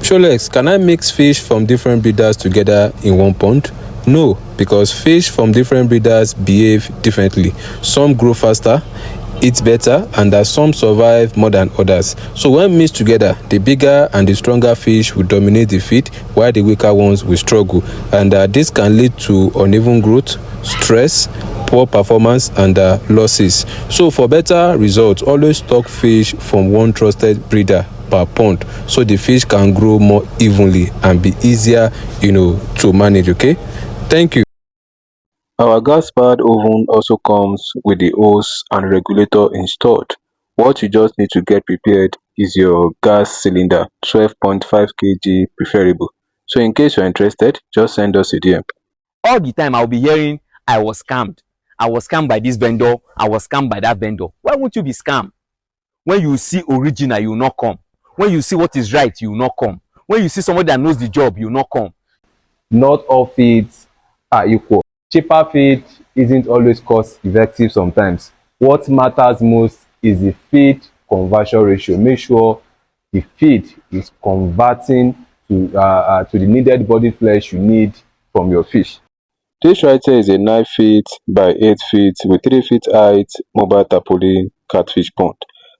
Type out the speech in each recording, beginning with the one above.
Cholex, can I mix fish from different breeders together in one pond? No, because fish from different breeders behave differently. Some grow faster, eat better, and some survive more than others. So when mixed together, the bigger and the stronger fish will dominate the feed, while the weaker ones will struggle. And this can lead to uneven growth, stress, poor performance, and losses. So for better results, always stock fish from one trusted breeder per pond, so the fish can grow more evenly and be easier to manage. Okay, thank you. Our gas powered oven also comes with the hose and regulator installed. What you just need to get prepared is your gas cylinder, 12.5 kg preferable. So in case you're interested, just send us a DM. All the time I'll be hearing, I was scammed. I was scammed by this vendor. I was scammed by that vendor. Why won't you be scammed? When you see original, you will not come. When you see what is right, you will not come. When you see somebody that knows the job, you will not come. Not all feeds are equal. Cheaper feed isn't always cost effective sometimes. What matters most is the feed conversion ratio. Make sure the feed is converting to the needed body flesh you need from your fish. This right here is a 9 feet by 8 feet with 3 feet height mobile tarpaulin catfish pond.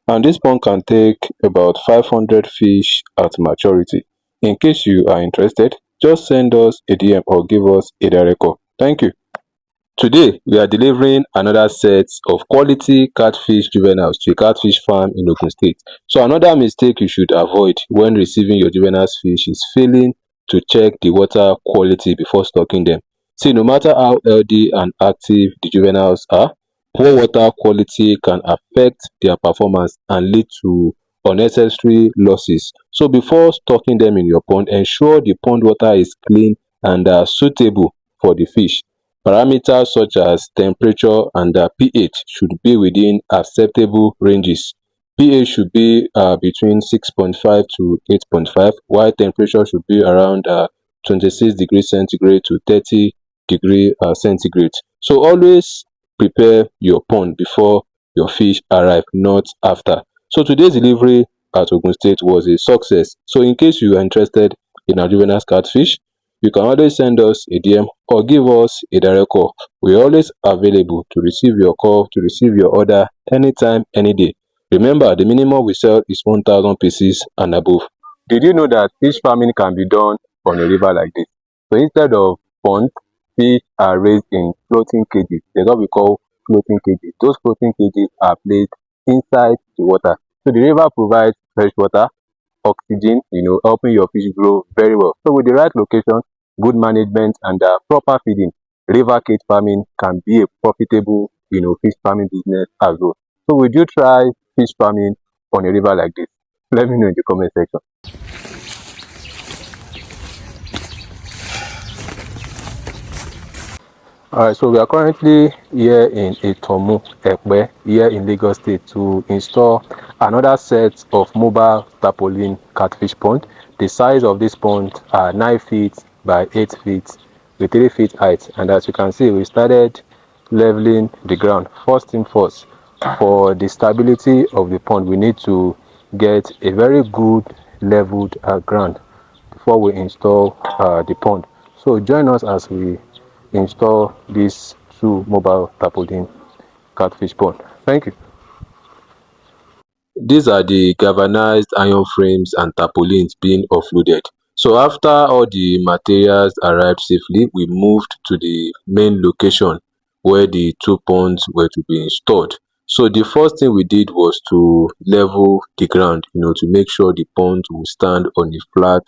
And this pond can take about 500 fish at maturity. In case you are interested, just send us a DM or give us a direct call. Thank you. Today, we are delivering another set of quality catfish juveniles to a catfish farm in Ogun State. So another mistake you should avoid when receiving your juveniles fish is failing to check the water quality before stocking them. See, no matter how healthy and active the juveniles are, poor water quality can affect their performance and lead to unnecessary losses. So before stocking them in your pond, ensure the pond water is clean and suitable for the fish. Parameters such as temperature and pH should be within acceptable ranges. pH should be between 6.5 to 8.5, while temperature should be around 26 degrees centigrade to 30 degree centigrade. So always prepare your pond before your fish arrive, not after. So today's delivery at Ogun State was a success. So in case you are interested in our juvenile catfish, you can always send us a DM or give us a direct call. We are always available to receive your call, to receive your order anytime, any day. Remember, the minimum we sell is 1,000 pieces and above. Did you know that fish farming can be done on a river like this? So instead of pond, fish are raised in floating cages. That's what we call floating cages. Those floating cages are placed inside the water. So the river provides fresh water, oxygen, helping your fish grow very well. So with the right location, good management, and proper feeding, river cage farming can be a profitable, fish farming business as well. So would you try fish farming on a river like this? Let me know in the comment section. Alright, so we are currently here in Itomu, Ekpe, here in Lagos State to install another set of mobile tarpaulin catfish pond. The size of this pond are 9 feet by 8 feet with 3 feet height. And as you can see, we started leveling the ground. First thing first, for the stability of the pond, we need to get a very good leveled ground before we install the pond. So join us as we install these 2 mobile tarpaulin catfish pond. Thank you. These are the galvanized iron frames and tarpaulins being offloaded. So after all the materials arrived safely, we moved to the main location where the 2 ponds were to be installed. So the first thing we did was to level the ground, to make sure the pond will stand on a flat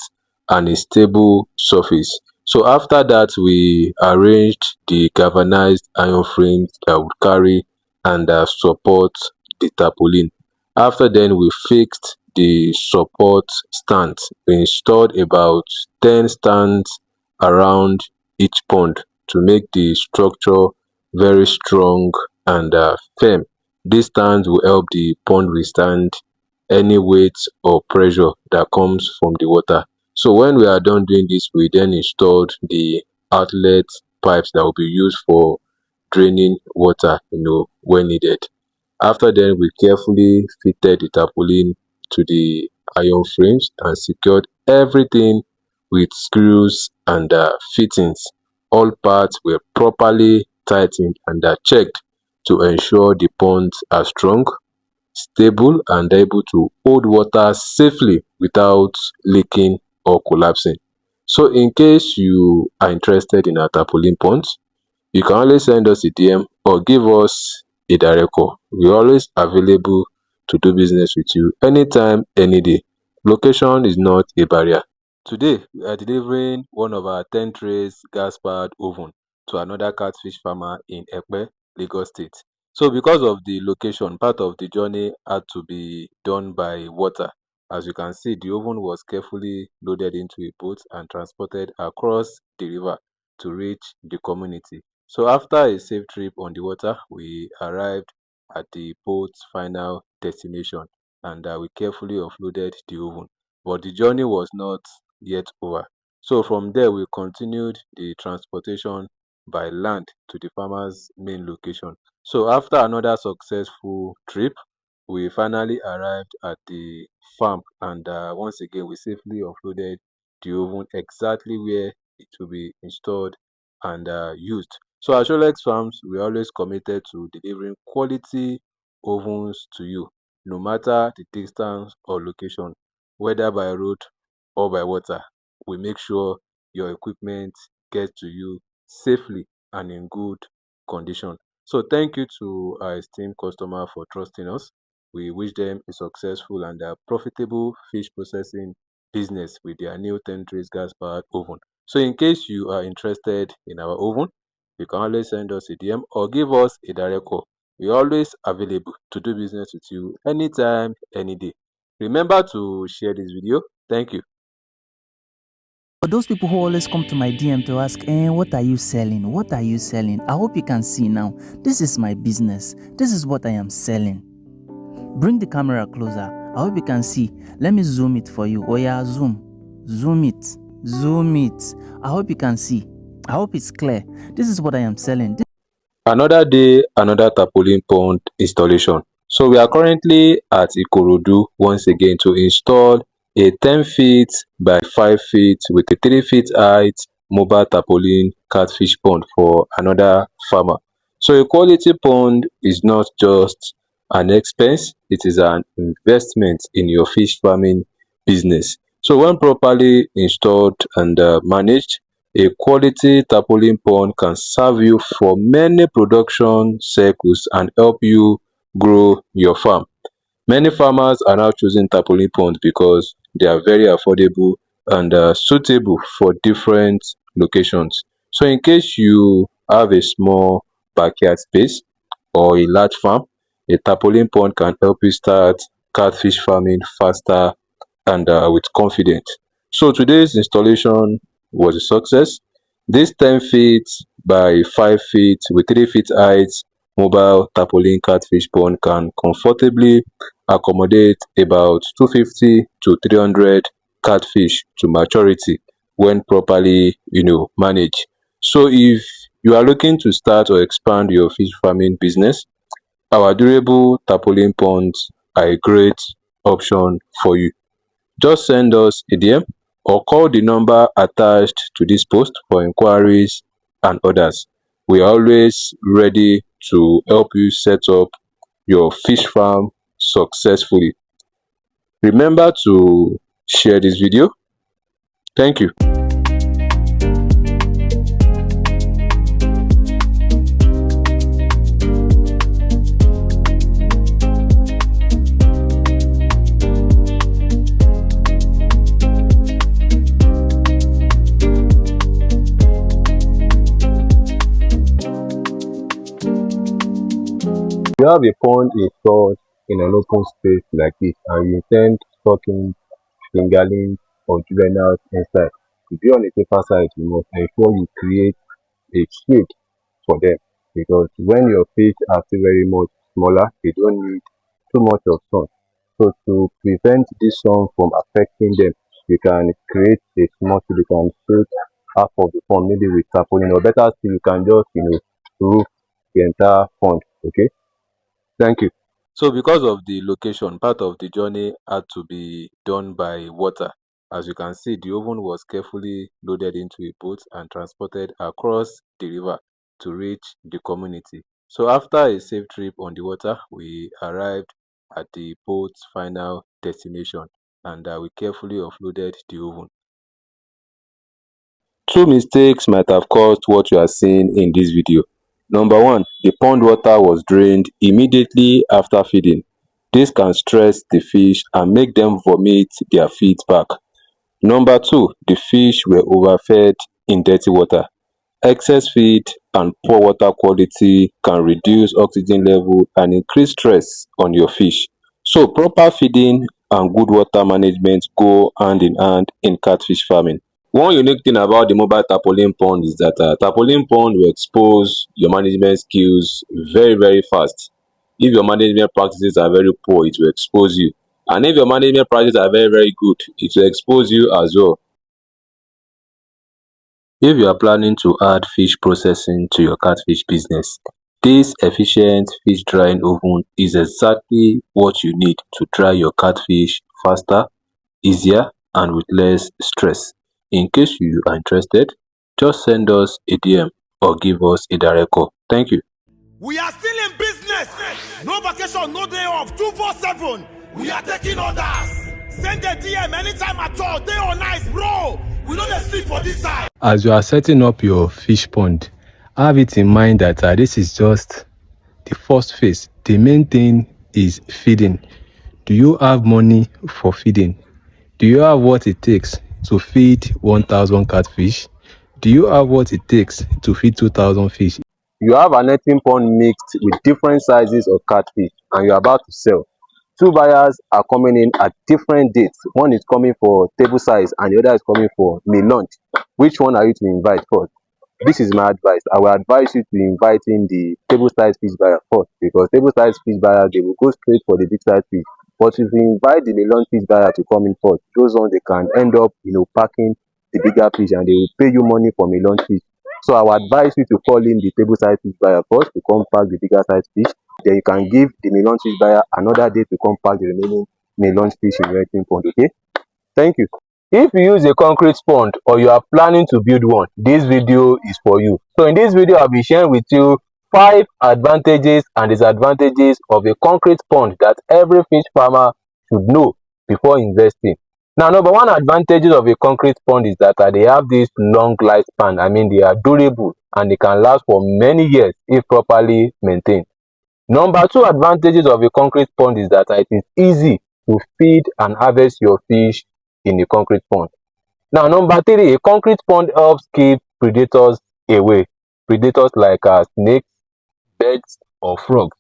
and a stable surface. So after that, we arranged the galvanized iron frames that would carry and support the tarpaulin. After then, we fixed the support stands. We installed about 10 stands around each pond to make the structure very strong and firm. These stands will help the pond withstand any weight or pressure that comes from the water. So when we are done doing this, we then installed the outlet pipes that will be used for draining water, when needed. After then, we carefully fitted the tarpaulin to the iron frames and secured everything with screws and fittings. All parts were properly tightened and checked to ensure the ponds are strong, stable, and able to hold water safely without leaking or collapsing. So in case you are interested in our tarpaulin ponds, you can always send us a DM or give us a direct call. We're always available to do business with you anytime, any day. Location is not a barrier. Today, we are delivering one of our 10 trays gas-powered oven to another catfish farmer in Epe, Lagos State. So because of the location, part of the journey had to be done by water. As you can see, the oven was carefully loaded into a boat and transported across the river to reach the community. So after a safe trip on the water, we arrived at the boat's final destination and we carefully offloaded the oven. But the journey was not yet over. So from there, we continued the transportation by land to the farmer's main location. So after another successful trip, we finally arrived at the farm and once again, we safely offloaded the oven exactly where it will be installed and used. So at Sholex Farms, we are always committed to delivering quality ovens to you, no matter the distance or location, whether by road or by water. We make sure your equipment gets to you safely and in good condition. So thank you to our esteemed customer for trusting us. We wish them a successful and profitable fish processing business with their new 10 trays gas powered oven. So in case you are interested in our oven, you can always send us a DM or give us a direct call. We're always available to do business with you anytime, any day. Remember to share this video. Thank you. For those people who always come to my DM to ask, what are you selling? What are you selling? I hope you can see now. This is my business. This is what I am selling. Bring the camera closer. I hope you can see. Let me zoom it for you. Oh yeah, zoom. Zoom it. Zoom it. I hope you can see. I hope it's clear. This is what I am selling. Another day, another tarpaulin pond installation. So we are currently at Ikorodu once again to install a 10 feet by 5 feet with a 3 feet height mobile tarpaulin catfish pond for another farmer. So a quality pond is not just an expense, it is an investment in your fish farming business. So when properly installed and managed, a quality tarpaulin pond can serve you for many production cycles and help you grow your farm. Many farmers are now choosing tarpaulin ponds because they are very affordable and suitable for different locations. So in case you have a small backyard space or a large farm, a tarpaulin pond can help you start catfish farming faster and with confidence. So today's installation was a success. This 10 feet by 5 feet with 3 feet height mobile tarpaulin catfish pond can comfortably accommodate about 250 to 300 catfish to maturity when properly managed. So if you are looking to start or expand your fish farming business, our durable tarpaulin ponds are a great option for you. Just send us a DM or call the number attached to this post for inquiries and orders. We are always ready to help you set up your fish farm successfully. Remember to share this video. Thank you. You have a pond installed in an open space like this and you intend stocking fingerlings or juveniles inside. To be on the safer side, you must ensure you create a shade for them because when your fish are still very much smaller, they don't need too much of sun. So to prevent this sun from affecting them, you can create a small shade. You can create half of the pond maybe with tarpaulin, or better still, you can just roof the entire pond. Okay, thank you. So because of the location, part of the journey had to be done by water. As you can see, the oven was carefully loaded into a boat and transported across the river to reach the community. So after a safe trip on the water, we arrived at the boat's final destination, and we carefully offloaded the oven. Two mistakes might have caused what you are seeing in this video. Number one, the pond water was drained immediately after feeding. This can stress the fish and make them vomit their feed back. Number two, the fish were overfed in dirty water. Excess feed and poor water quality can reduce oxygen level and increase stress on your fish. So proper feeding and good water management go hand in hand in catfish farming. One unique thing about the mobile tarpaulin pond is that tarpaulin pond will expose your management skills very fast. If your management practices are very poor, it will expose you. And if your management practices are very good, it will expose you as well. If you are planning to add fish processing to your catfish business, this efficient fish drying oven is exactly what you need to dry your catfish faster, easier, and with less stress. In case you are interested, just send us a DM or give us a direct call. Thank you. We are still in business. No vacation, no day off. 247. We are taking orders. Send a DM anytime at all. Day or night, bro. We don't sleep for this side. As you are setting up your fish pond, have it in mind that this is just the first phase. The main thing is feeding. Do you have money for feeding? Do you have what it takes to feed 1,000 catfish? Do you have what it takes to feed 2,000 fish? You have a netting pond mixed with different sizes of catfish and you're about to sell. Two buyers are coming in at different dates. One is coming for table size and the other is coming for meal lunch. Which one are you to invite first? This is my advice. I will advise you to invite in the table size fish buyer first, because table size fish buyer, they will go straight for the big size fish. But if you invite the meal lunch fish buyer to come in first, those ones they can end up packing the bigger fish and they will pay you money for meal lunch fish. So I will advise you to call in the table size fish buyer first to come pack the bigger size fish. Then you can give the meal lunch fish buyer another day to come pack the remaining meal lunch fish in your netting pond. Okay, thank you. If you use a concrete pond or you are planning to build one, this video is for you. So in this video, I'll be sharing with you 5 advantages and disadvantages of a concrete pond that every fish farmer should know before investing. Now, number one advantages of a concrete pond is that they have this long lifespan. I mean, they are durable and they can last for many years if properly maintained. Number two advantages of a concrete pond is that it is easy to feed and harvest your fish in a concrete pond. Now, number three, a concrete pond helps keep predators away. Predators like snakes, birds, or frogs.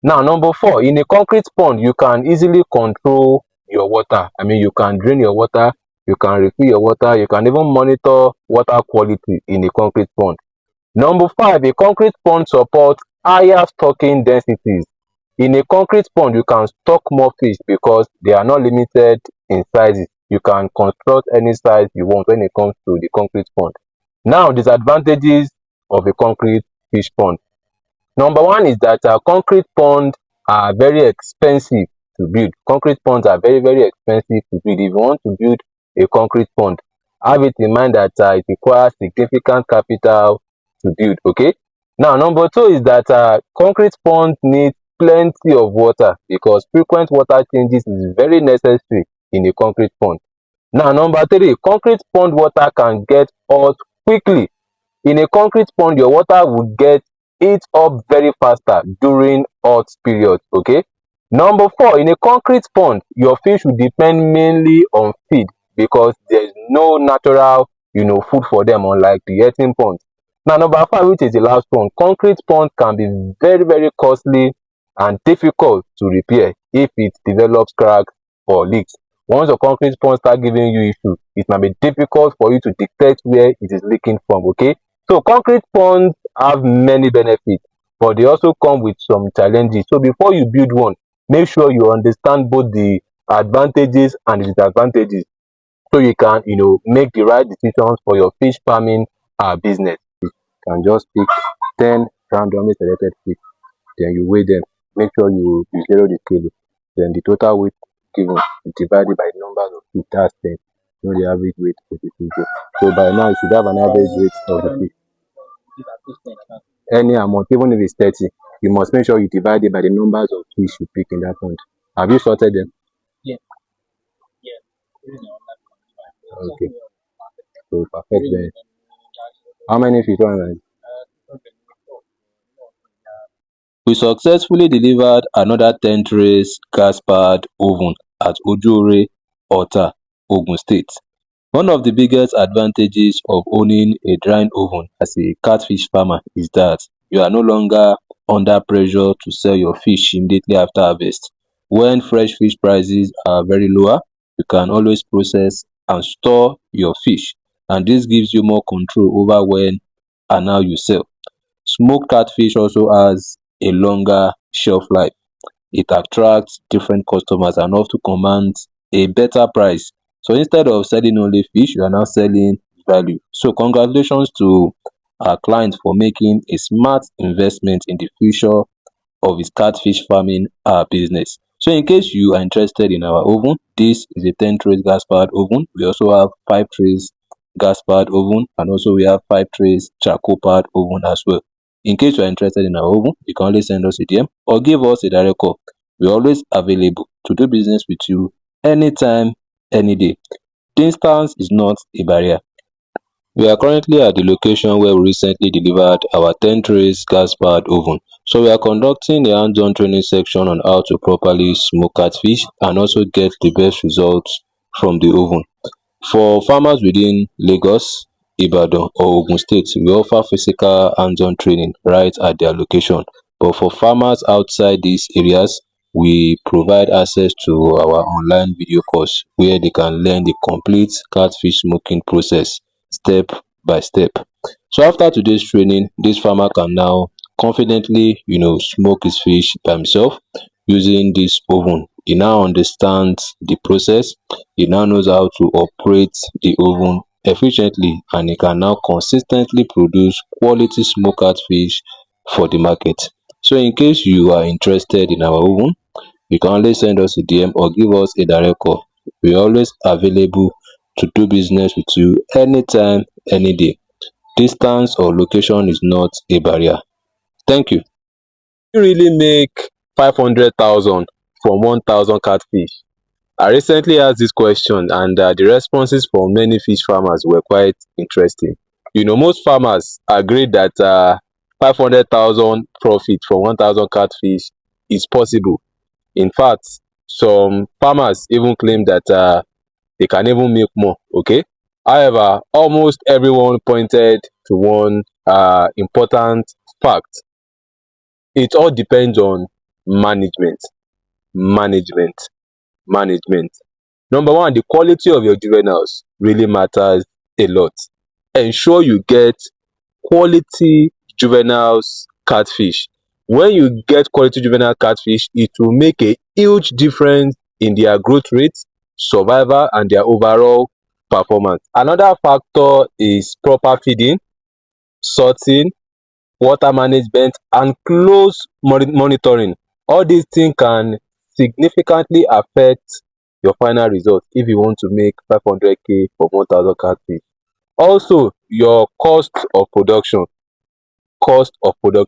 Now, number four, in a concrete pond, you can easily control your water. I mean, you can drain your water, you can refill your water, you can even monitor water quality in a concrete pond. Number five, a concrete pond supports higher stocking densities. In a concrete pond, you can stock more fish because they are not limited in sizes. You can construct any size you want when it comes to the concrete pond. Now, disadvantages of a concrete fish pond. Number one is that concrete ponds are very expensive to build. Concrete ponds are very expensive to build. If you want to build a concrete pond, have it in mind that it requires significant capital to build. Okay. Now, number two is that concrete ponds need plenty of water because frequent water changes is very necessary in a concrete pond. Now, number three, concrete pond water can get hot quickly. In a concrete pond, your water will get heat up very faster during hot periods. Okay. Number four, in a concrete pond, your fish will depend mainly on feed because there is no natural food for them, unlike the earthen ponds. Now, number five, which is the last one, concrete pond can be very costly and difficult to repair if it develops cracks or leaks. Once your concrete pond start giving you issues, it might be difficult for you to detect where it is leaking from. Okay. So concrete ponds have many benefits, but they also come with some challenges. So before you build one, make sure you understand both the advantages and the disadvantages, so you can make the right decisions for your fish farming business. You can just pick 10 randomly selected fish, then you weigh them. Make sure you zero the scale. Then the total weight given, you divide it by the numbers of fish. That's 10. know the average weight of the fish there. So by now you should have an average weight of the fish. Any amount, even if it's 30, you must make sure you divide it by the numbers of fish you pick in that pond. Have you sorted them? Okay. So perfect then. How many fish? We successfully delivered another 10 trays gas-powered oven at Ojore, Ota, Ogun State. One of the biggest advantages of owning a drying oven as a catfish farmer is that you are no longer under pressure to sell your fish immediately after harvest. When fresh fish prices are very lower, you can always process and store your fish, and this gives you more control over when and how you sell. Smoked catfish also has a longer shelf life. It attracts different customers and often commands a better price. So instead of selling only fish, you are now selling value. So congratulations to our client for making a smart investment in the future of his catfish farming business. So in case you are interested in our oven, this is a 10 trays gas powered oven. We also have 5 trays gas powered oven, and also we have 5 trays charcoal powered oven as well. In case you are interested in our oven, you can always send us a DM or give us a direct call. We are always available to do business with you anytime, any day. Distance is not a barrier. We are currently at the location where we recently delivered our 10 trays gas powered oven. So we are conducting a hands-on training section on how to properly smoke catfish and also get the best results from the oven. For farmers within Lagos, Ibadan or Ogun State, we offer physical hands-on training right at their location. But for farmers outside these areas, we provide access to our online video course where they can learn the complete catfish smoking process step by step. So after today's training, this farmer can now confidently, smoke his fish by himself using this oven. He now understands the process. He now knows how to operate the oven efficiently, and he can now consistently produce quality smoked fish for the market. So in case you are interested in our oven, you can always send us a DM or give us a direct call. We are always available to do business with you anytime, any day. Distance or location is not a barrier. Thank you. You really make 500,000 from 1,000 catfish? I recently asked this question, and the responses from many fish farmers were quite interesting. Most farmers agree that 500,000 profit from 1,000 catfish is possible. In fact, some farmers even claim that they can even make more. Okay. However, almost everyone pointed to one important fact. It all depends on management. Management. Management. Number one, the quality of your juveniles really matters a lot. Ensure you get quality juveniles catfish. When you get quality juvenile catfish, it will make a huge difference in their growth rate, survival, and their overall performance. Another factor is proper feeding, sorting, water management, and close monitoring. All these things can significantly affect your final result if you want to make 500k from 1,000 catfish. Also, your cost of production,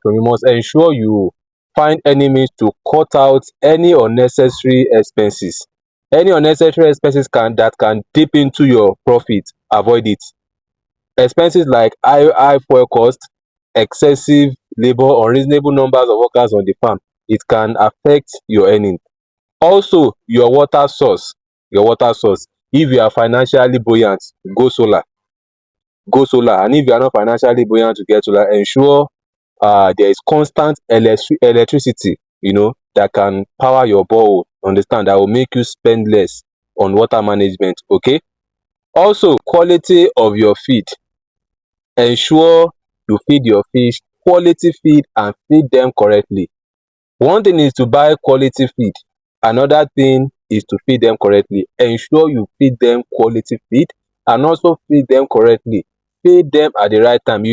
you must ensure you find any means to cut out any unnecessary expenses. Any unnecessary expenses that can dip into your profit, avoid it. Expenses like high fuel cost, excessive labor, unreasonable numbers of workers on the farm, it can affect your earning. Also, your water source. If you are financially buoyant, go solar. And if you are not financially buoyant to get solar, ensure there is constant electricity, that can power your borehole. Understand? That will make you spend less on water management. Okay. Also, quality of your feed. Ensure you feed your fish quality feed and feed them correctly. One thing is to buy quality feed, another thing is to feed them correctly. Ensure you feed them quality feed and also feed them correctly. Feed them at the right time.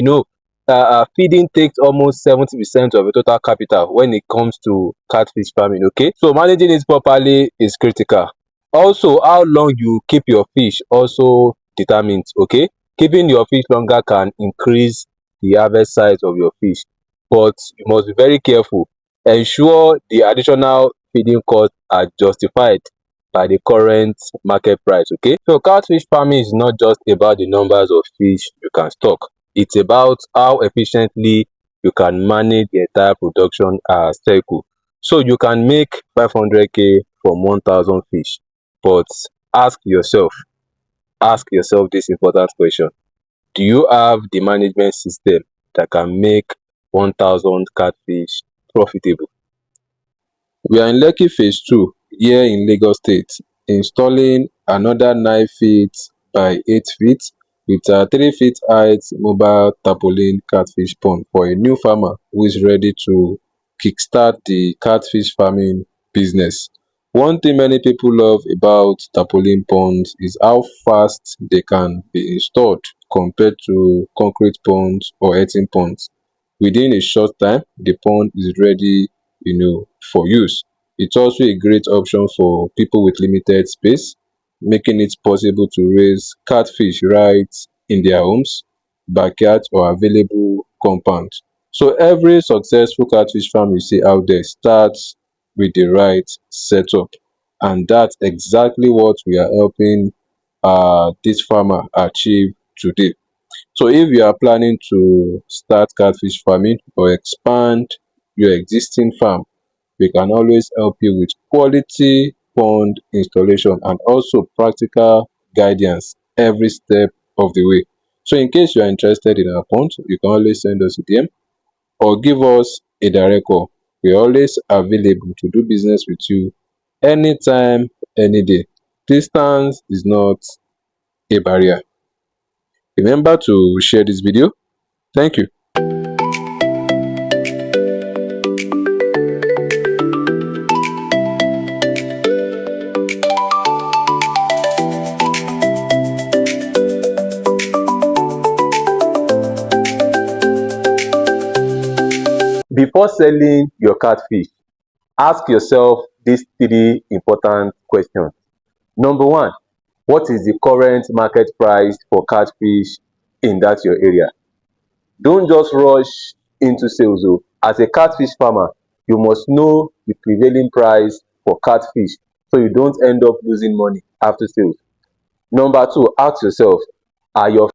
Feeding takes almost 70% of your total capital when it comes to catfish farming. Okay, so managing it properly is critical. Also, how long you keep your fish also determines, okay? Keeping your fish longer can increase the harvest size of your fish, but you must be very careful. Ensure the additional feeding costs are justified by the current market price, okay? So catfish farming is not just about the numbers of fish you can stock. It's about how efficiently you can manage the entire production cycle. So you can make 500k from 1000 fish, but ask yourself this important question: do you have the management system that can make 1000 catfish profitable? We are in Lekki phase 2 here in Lagos State, installing another 9 feet by 8 feet with a 3 feet height mobile tarpaulin catfish pond for a new farmer who is ready to kickstart the catfish farming business. One thing many people love about tarpaulin ponds is how fast they can be installed compared to concrete ponds or earthen ponds. Within a short time, the pond is ready, for use. It's also a great option for people with limited space, making it possible to raise catfish right in their homes, backyards, or available compounds. So every successful catfish farm you see out there starts with the right setup, and that's exactly what we are helping this farmer achieve today. So if you are planning to start catfish farming or expand your existing farm, we can always help you with quality pond installation and also practical guidance every step of the way. So in case you are interested in our pond, you can always send us a DM or give us a direct call. We are always available to do business with you anytime, any day. Distance is not a barrier. Remember to share this video. Thank you. Before selling your catfish, ask yourself these three important questions. Number one, what is the current market price for catfish in that your area? Don't just rush into sales o. As a catfish farmer, you must know the prevailing price for catfish so you don't end up losing money after sales. Number two, ask yourself, are your